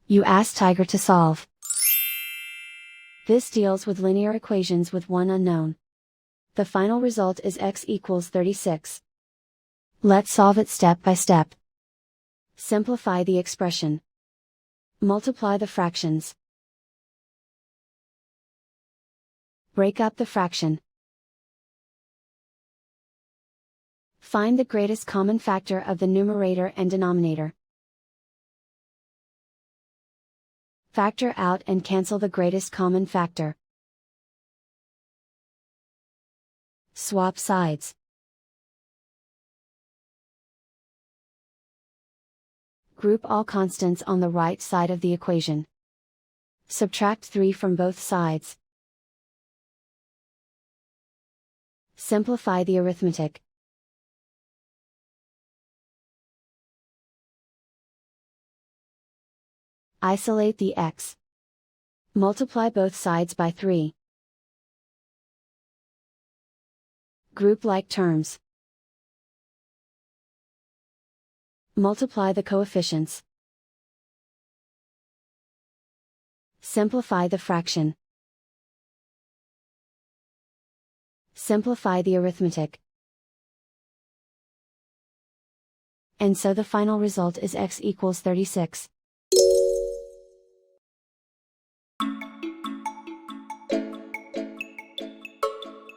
You ask Tiger to solve. This deals with linear equations with one unknown. The final result is x equals 36. Let's solve it step by step. Simplify the expression. Multiply the fractions. Break up the fraction. Find the greatest common factor of the numerator and denominator. Factor out and cancel the greatest common factor. Swap sides. Group all constants on the right side of the equation. Subtract 3 from both sides. Simplify the arithmetic. Isolate the x. Multiply both sides by 3. Group like terms. Multiply the coefficients. Simplify the fraction. Simplify the arithmetic. And so the final result is x equals 36.